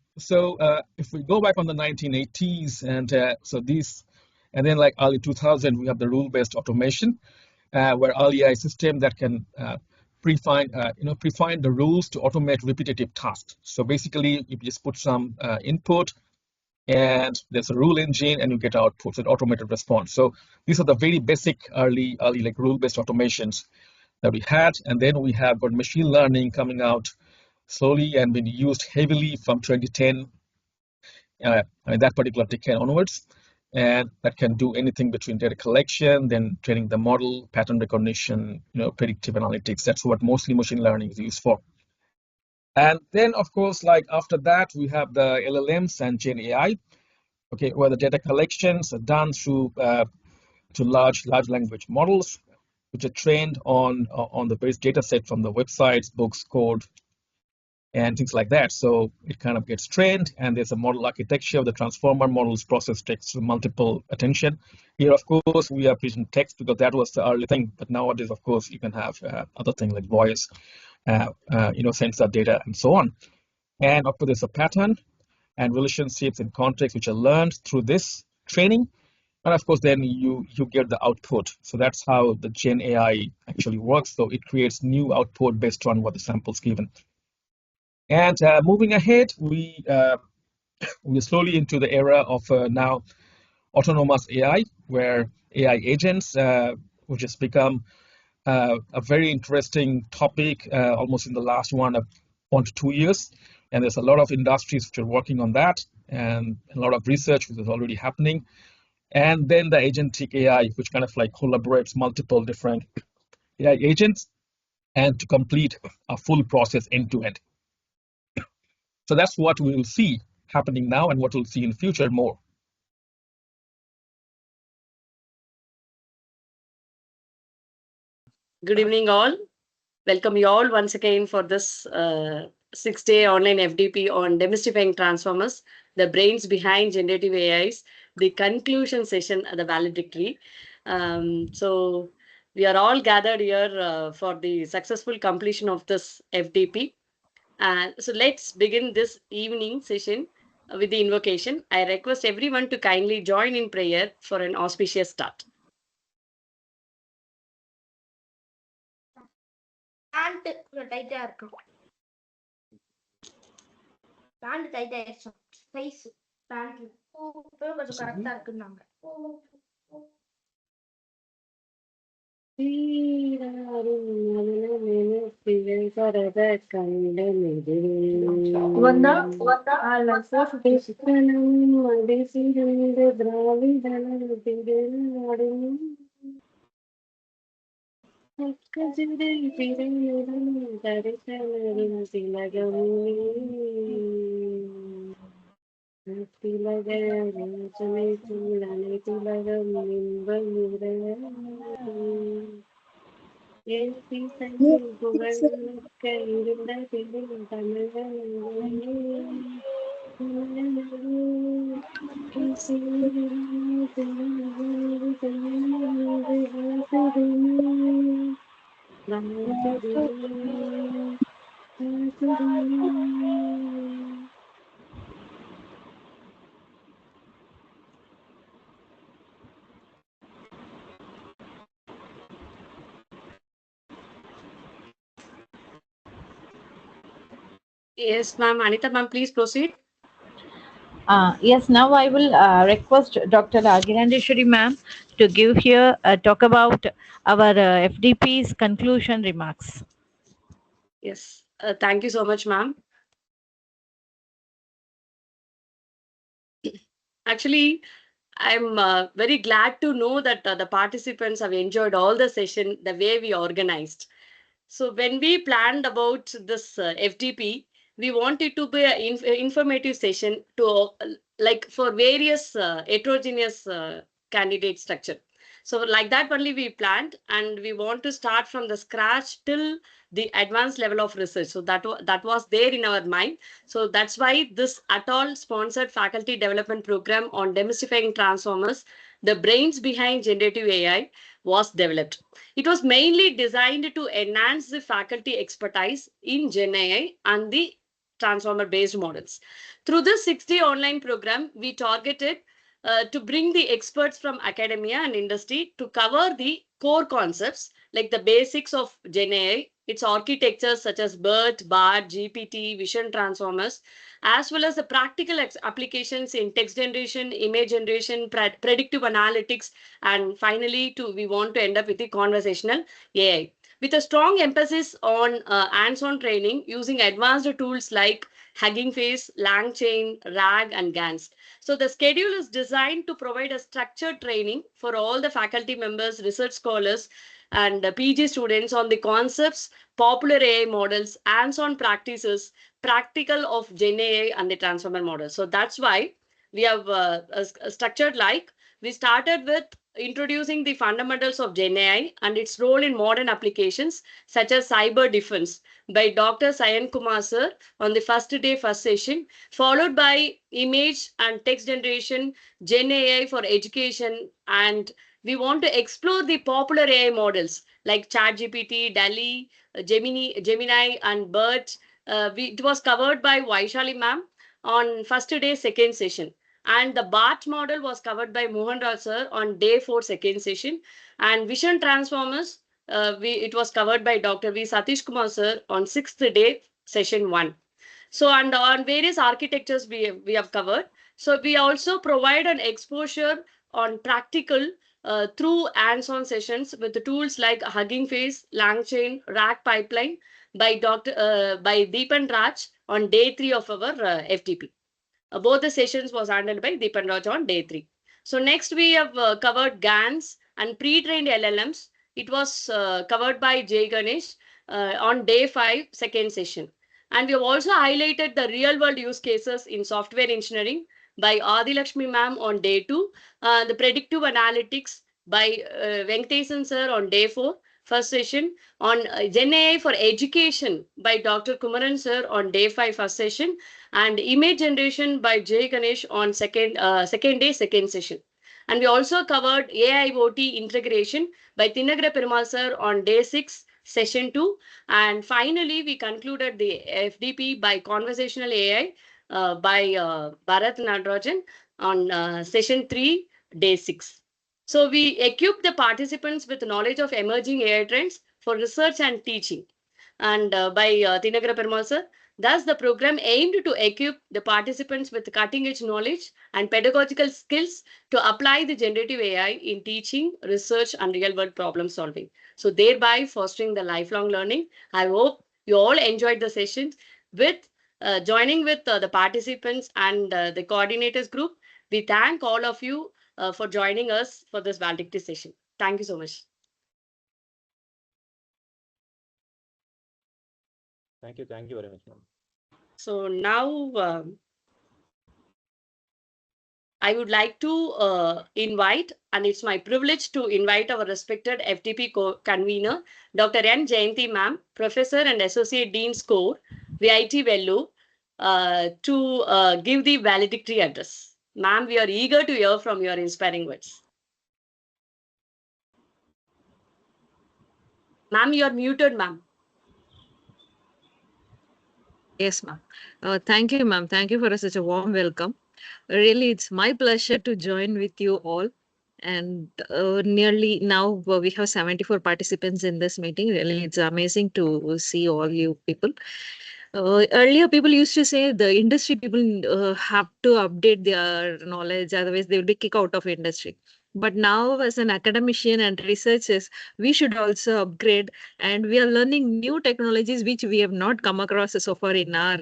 if we go back on the 1980s and and then like early 2000, we have the rule-based automation, where early AI system that can prefine the rules to automate repetitive tasks. So basically, you just put some input, and there's a rule engine, and you get outputs, an automated response. So these are the very basic early like rule-based automations that we had, and then we have got machine learning coming out slowly and been used heavily from 2010, that particular decade onwards. And that can do anything between data collection, then training the model, pattern recognition, predictive analytics. That's what mostly machine learning is used for. And then, of course, like after that, we have the LLMs and Gen AI, okay, where the data collections are done through to large language models, which are trained on the various data set from the websites, books, code, and things like that. So it kind of gets trained, and there's a model architecture. The transformer models process text with multiple attention. Here, of course, we are using text because that was the early thing. But nowadays, of course, you can have other things like voice, sensor data, and so on. And of course, there's a pattern and relationships and context which are learned through this training. And of course, then you get the output. So that's how the Gen AI actually works. So it creates new output based on what the sample's given. And moving ahead, we're slowly into the era of now autonomous AI, where AI agents, which has become a very interesting topic almost in the last 1 to 2 years. And there's a lot of industries which are working on that, and a lot of research which is already happening. And then the agentic AI, which kind of like collaborates multiple different AI agents and to complete a full process end to end. So that's what we will see happening now and what we'll see in future more. Good evening, all. Welcome you all once again for this 6-day online FDP on demystifying transformers, the brains behind generative AIs, the conclusion session at the valedictory. So we are all gathered here for the successful completion of this FDP. So let's begin this evening session with the invocation. I request everyone to kindly join in prayer for an auspicious start. Pant டைட்டா இருக்கும் pant tight ஆயிடுச்சு size pant கொஞ்சம் கரெக்டா இருக்குன்னாங்க Yes, ma'am. Anita, ma'am, please proceed. Yes, now I will request Dr. Agirandeshwari ma'am to give here talk about our FDP's conclusion remarks. Yes, thank you so much, ma'am. Actually, I'm very glad to know that the participants have enjoyed all the session the way we organized. So when we planned about this FDP, we wanted to be an informative session to like for various heterogeneous candidate structure. So like that only we planned, and we want to start from the scratch till the advanced level of research. So that was there in our mind. So that's why this ATAL sponsored faculty development program on demystifying transformers, the brains behind generative AI, was developed. It was mainly designed to enhance the faculty expertise in Gen AI and the transformer-based models. Through this 6-day online program, we targeted to bring the experts from academia and industry to cover the core concepts like the basics of Gen AI, its architectures such as BERT, BART, GPT, vision transformers, as well as the practical applications in text generation, image generation, predictive analytics, and finally, we want to end up with the conversational AI with a strong emphasis on hands-on training using advanced tools like Hugging Face, LangChain, RAG, and GANs. So the schedule is designed to provide a structured training for all the faculty members, research scholars, and PG students on the concepts, popular AI models, hands-on practices, practical of Gen AI and the transformer model. So that's why we have structured like we started with introducing the fundamentals of Gen AI and its role in modern applications such as cyber defense by Dr. Sayan Kumar sir on the first day, first session, followed by image and text generation, Gen AI for education, and we want to explore the popular AI models like ChatGPT, DALI, Gemini, and BERT. It was covered by Vaishali ma'am on first day, second session. And the BART model was covered by Mohan Rao sir on day 4, second session. And vision transformers, it was covered by Dr. V. Satish Kumar sir on 6th day, session 1. So, and on various architectures we have covered. So we also provide an exposure on practical through hands-on sessions with the tools like Hugging Face, LangChain, RAG Pipeline by by Deepan Raj on day 3 of our FTP. Both the sessions was handled by Deepan Raj on day 3. So next we have covered GANs and pre-trained LLMs. It was covered by Jay Ganesh on day 5, second session. And we have also highlighted the real world use cases in software engineering by Adi Lakshmi ma'am on day 2, the predictive analytics by Venkatesan sir on day 4, first session, on Gen AI for education by Dr. Kumaran sir on day 5, first session, and image generation by Jay Ganesh on second day, second session. And we also covered AIoT integration by Tinagra Perumal sir on day 6, session 2. And finally, we concluded the FDP by conversational AI by Bharat Nadrajan on session 3, day 6. So we equipped the participants with knowledge of emerging AI trends for research and teaching. And by Tinagra Perumal sir. Thus, the program aimed to equip the participants with cutting-edge knowledge and pedagogical skills to apply the generative AI in teaching, research, and real-world problem solving. So, thereby fostering the lifelong learning. I hope you all enjoyed the session with joining with the participants and the coordinators group. We thank all of you for joining us for this valedictory session. Thank you so much. Thank you very much, ma'am. So now I would like to invite, and it's my privilege to invite our respected FDP convener, Dr. N. Jayanti ma'am, Professor and Associate Dean's Core, VIT Vellore, to give the valedictory address. Ma'am, we are eager to hear from your inspiring words. Ma'am, you are muted, ma'am. Yes, ma'am. Thank you, ma'am. Thank you for such a warm welcome. Really, it's my pleasure to join with you all. And nearly now we have 74 participants in this meeting. Really, it's amazing to see all you people. Earlier, people used to say the industry people have to update their knowledge, otherwise they will be kicked out of industry. But now, as an academician and researchers, we should also upgrade, and we are learning new technologies which we have not come across so far in our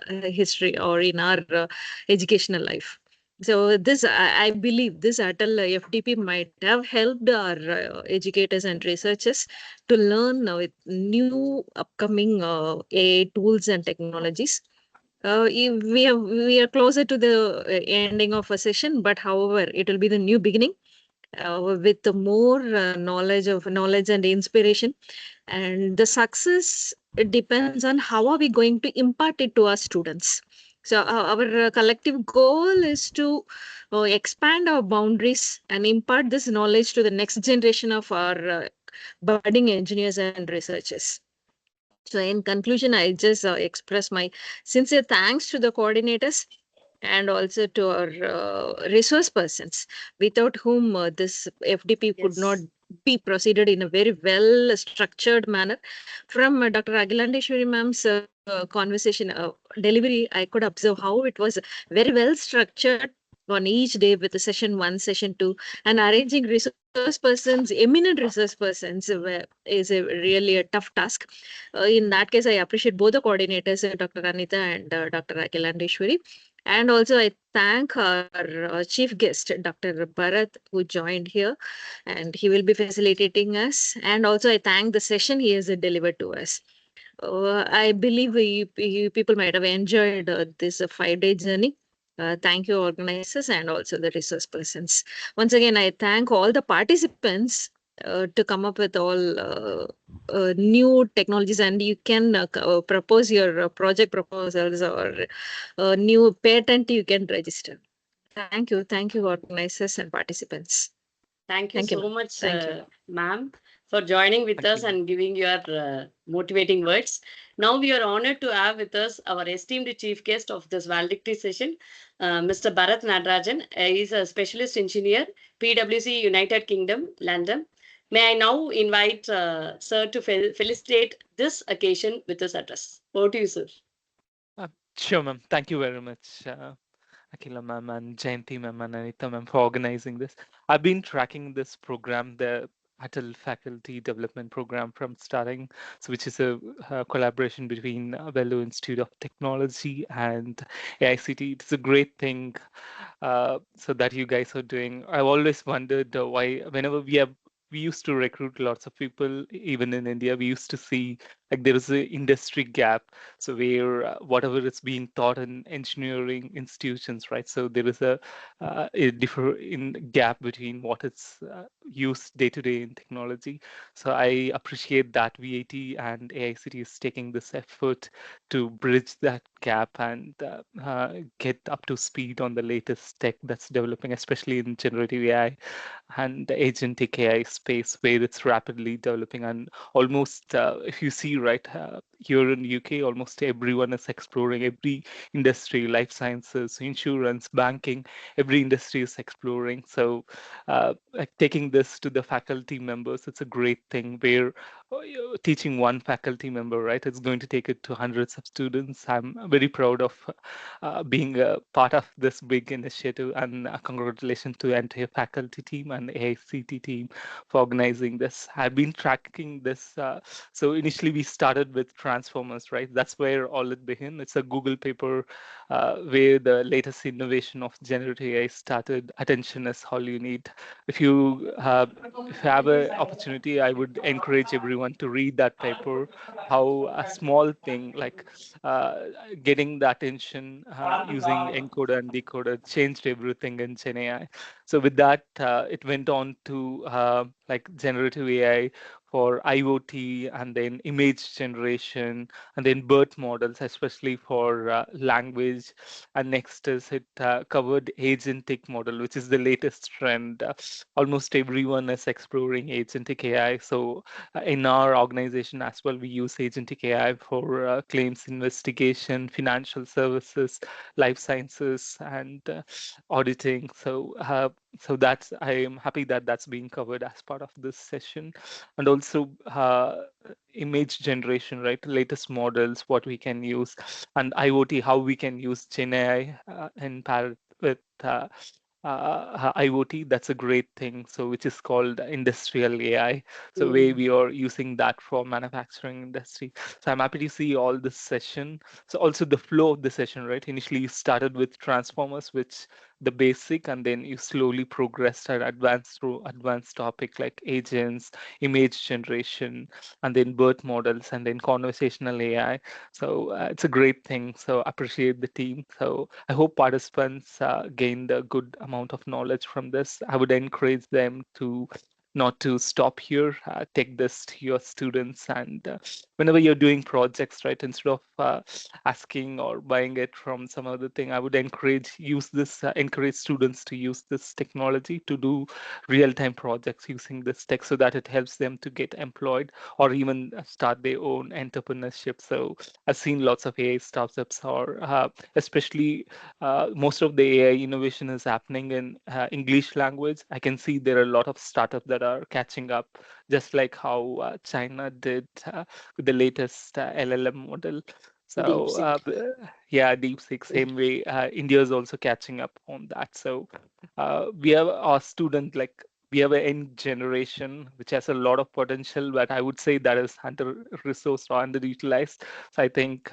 history or in our educational life. So this, I believe, this ATAL FDP might have helped our educators and researchers to learn with new upcoming AI tools and technologies. We are closer to the ending of a session, but however, it will be the new beginning with the more knowledge and inspiration. And the success depends on how are we going to impart it to our students. So our collective goal is to expand our boundaries and impart this knowledge to the next generation of our budding engineers and researchers. So in conclusion, I just express my sincere thanks to the coordinators and also to our resource persons, without whom this FDP could not be proceeded in a very well structured manner. From Dr. Agilandeshwari ma'am's conversation delivery, I could observe how it was very well structured on each day with the session 1, session 2, and arranging resource persons, eminent resource persons is really a tough task. In that case, I appreciate both the coordinators, Dr. Anita and Dr. Agilandeshwari. And also, I thank our chief guest, Dr. Bharat, who joined here, and he will be facilitating us. And also, I thank the session he has delivered to us. I believe you people might have enjoyed this 5-day journey. Thank you, organizers, and also the resource persons. Once again, I thank all the participants to come up with all new technologies, and you can propose your project proposals or new patent you can register. Thank you, organizers and participants. Thank you so much, Thank you. ma'am, for joining with us and giving your motivating words. Now we are honored to have with us our esteemed chief guest of this valedictory session, Mr. Bharat Nadarajan. He is a specialist engineer, PwC United Kingdom, London. May I now invite sir to felicitate this occasion with his address. Over to you, sir. Sure, ma'am. Thank you very much, Akila ma'am and Jayanti ma'am and Anita ma'am for organizing this. I've been tracking this program, the ATAL Faculty Development Program, from starting, so which is a collaboration between Vellore Institute of Technology and AICT. It's a great thing so that you guys are doing. I've always wondered why whenever we used to recruit lots of people, even in India, we used to see like there is a industry gap, so where whatever is being taught in engineering institutions, right? So there is a differ in gap between what is used day to day in technology. So I appreciate that VAT and AICT is taking this effort to bridge that gap and get up to speed on the latest tech that's developing, especially in generative AI and the agentic AI space, where it's rapidly developing. And almost, if you see right here in UK, almost everyone is exploring every industry, life sciences, insurance, banking, every industry is exploring. So like taking this to the faculty members, it's a great thing where you're teaching one faculty member, right? It's going to take it to hundreds of students. I'm very proud of being a part of this big initiative, and congratulations to the entire faculty team and AICT team for organizing this. I've been tracking this. So initially we started with transformers, right? That's where all it began. It's a Google paper where the latest innovation of generative AI started. Attention is all you need. If you have an opportunity, I would encourage everyone to read that paper. How a small thing like getting the attention using encoder and decoder changed everything in Gen AI. So with that, it went on to like generative AI for IoT, and then image generation, and then BERT models, especially for language. And next is it covered agentic model, which is the latest trend. Almost everyone is exploring agentic AI. So in our organization as well, we use agentic AI for claims investigation, financial services, life sciences, and auditing. So that's, I am happy that that's being covered as part of this session. And also image generation, right? Latest models, what we can use, and IoT, how we can use Gen AI in parallel with IoT. That's a great thing. So which is called industrial AI. So where we are using that for manufacturing industry. So I'm happy to see all this session. So also the flow of the session, right? Initially you started with transformers, which the basic, and then you slowly progressed and advanced through advanced topic like agents, image generation, and then BERT models, and then conversational AI. So it's a great thing. So appreciate the team. So I hope participants gained a good amount of knowledge from this. I would encourage them to not to stop here, take this to your students, and whenever you're doing projects, right, instead of asking or buying it from some other thing, I would encourage students to use this technology to do real-time projects using this tech, so that it helps them to get employed or even start their own entrepreneurship. So I've seen lots of AI startups, or especially most of the AI innovation is happening in English language. I can see there are a lot of startups that are catching up, just like how China did with the latest LLM model. So yeah, DeepSeek, same way. India is also catching up on that. So we have our student, like we have a young generation which has a lot of potential, but I would say that is under-resourced or underutilized. So I think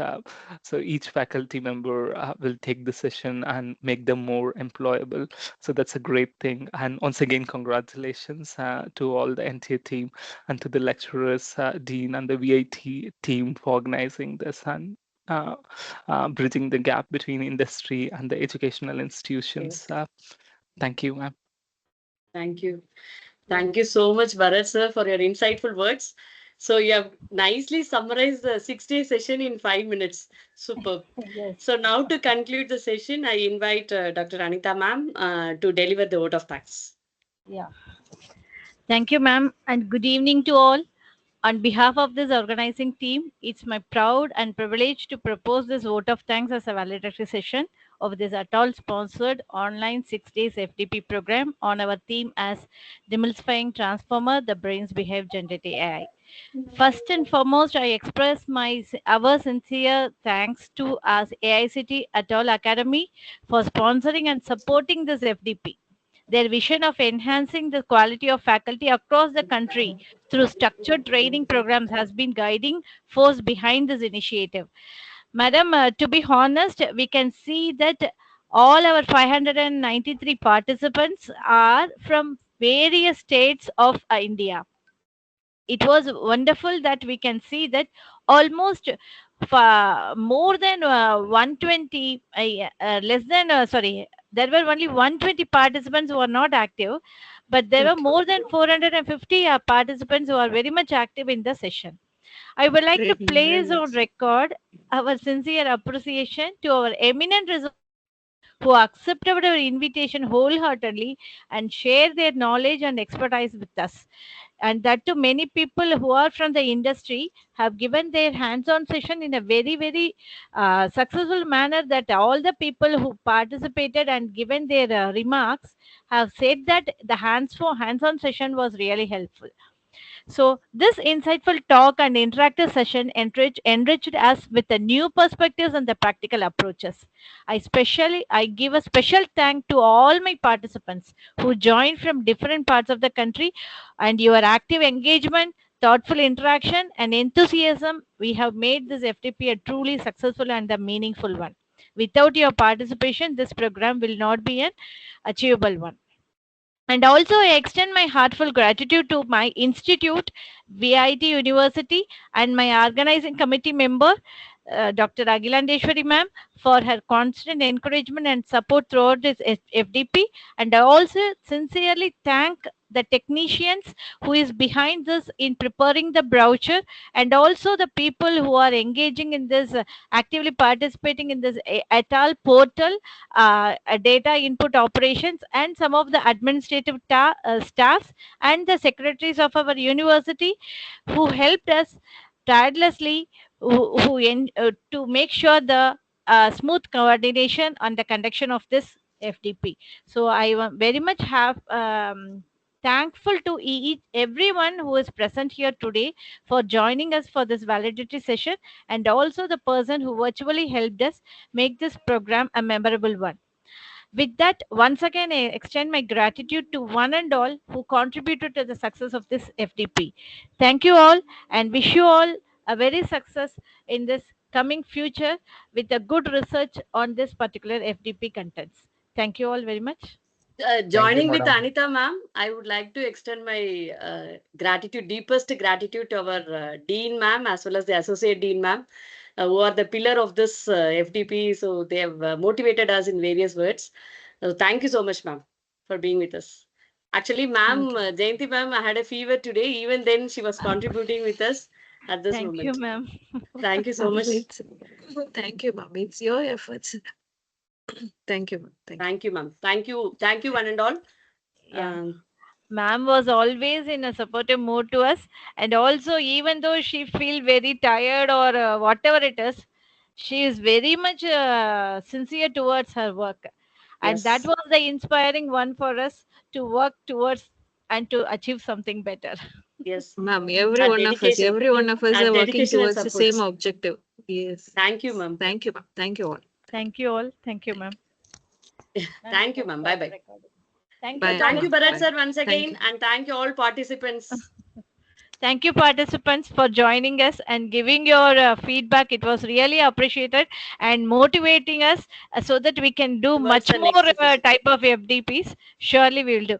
so each faculty member will take the session and make them more employable. So that's a great thing. And once again, congratulations to all the NTA team and to the lecturers, dean, and the VIT team for organizing this and bridging the gap between industry and the educational institutions. Thank you, ma'am. Thank you. Thank you so much, Bharat sir, for your insightful words. So you have nicely summarized the 6-day session in 5 minutes. Superb. Yes. So now to conclude the session, I invite Dr. Anita ma'am to deliver the vote of thanks. Yeah. Thank you, ma'am, and good evening to all. On behalf of this organizing team, it's my proud and privilege to propose this vote of thanks as a valedictory session of this ATAL sponsored online 6 days FDP program on our theme as Demystifying Transformer, the Brains Behave Generative AI. First and foremost, I express our sincere thanks to our AICT ATAL Academy for sponsoring and supporting this FDP. Their vision of enhancing the quality of faculty across the country through structured training programs has been guiding force behind this initiative. Madam, to be honest, we can see that all our 593 participants are from various states of India. It was wonderful that we can see that almost more than 120, less than, sorry, there were only 120 participants who are not active, but there were more than 450 participants who are very much active in the session. I would like to place on record our sincere appreciation to our eminent resources who accepted our invitation wholeheartedly and share their knowledge and expertise with us. And that to many people who are from the industry have given their hands-on session in a very, very successful manner, that all the people who participated and given their remarks have said that the hands-on session was really helpful. So, this insightful talk and interactive session enriched us with the new perspectives and the practical approaches. I give a special thank to all my participants who joined from different parts of the country, and your active engagement, thoughtful interaction, and enthusiasm. We have made this FTP a truly successful and a meaningful one. Without your participation, this program will not be an achievable one. And also, I extend my heartfelt gratitude to my institute, VIT University, and my organizing committee member, Dr. Agilandeshwari ma'am, for her constant encouragement and support throughout this FDP. And I also sincerely thank the technicians who is behind this in preparing the brochure, and also the people who are engaging in this, actively participating in this ATAL portal, data input operations, and some of the administrative staffs and the secretaries of our university who helped us tirelessly to make sure the smooth coordination on the conduction of this FDP. So I very much have thankful to everyone who is present here today for joining us for this validity session, and also the person who virtually helped us make this program a memorable one. With that, once again, I extend my gratitude to one and all who contributed to the success of this FDP. Thank you all, and wish you all a very success in this coming future with a good research on this particular FDP contents. Thank you all very much. Joining with Anita ma'am, I would like to extend my gratitude, deepest gratitude to our Dean ma'am as well as the Associate Dean ma'am, who are the pillar of this FDP. So they have motivated us in various words. So thank you so much, ma'am, for being with us. Actually, ma'am, Jayanti ma'am, I had a fever today. Even then, she was contributing with us at this moment. Thank you, ma'am. Thank you so much. Thank you, ma'am. It's your efforts. Thank you, ma'am. Thank you, ma'am. Thank you, one and all. Yeah. Ma'am was always in a supportive mood to us, and also even though she feel very tired or whatever it is, she is very much sincere towards her work, and that was the inspiring one for us to work towards and to achieve something better. Yes, ma'am. Every one of us are working towards the same objective. Yes. Thank you, ma'am. Thank you, ma'am. Thank you all. Thank you all. Thank you, ma'am. Thank you, ma'am. Bye bye. Thank Bye. you. Thank you, Bharat Bye. sir, once Thank again, you. and thank you all participants. Thank you, participants, for joining us and giving your feedback. It was really appreciated and motivating us so that we can do Towards much the next more session. type of FDPs. Surely we will do.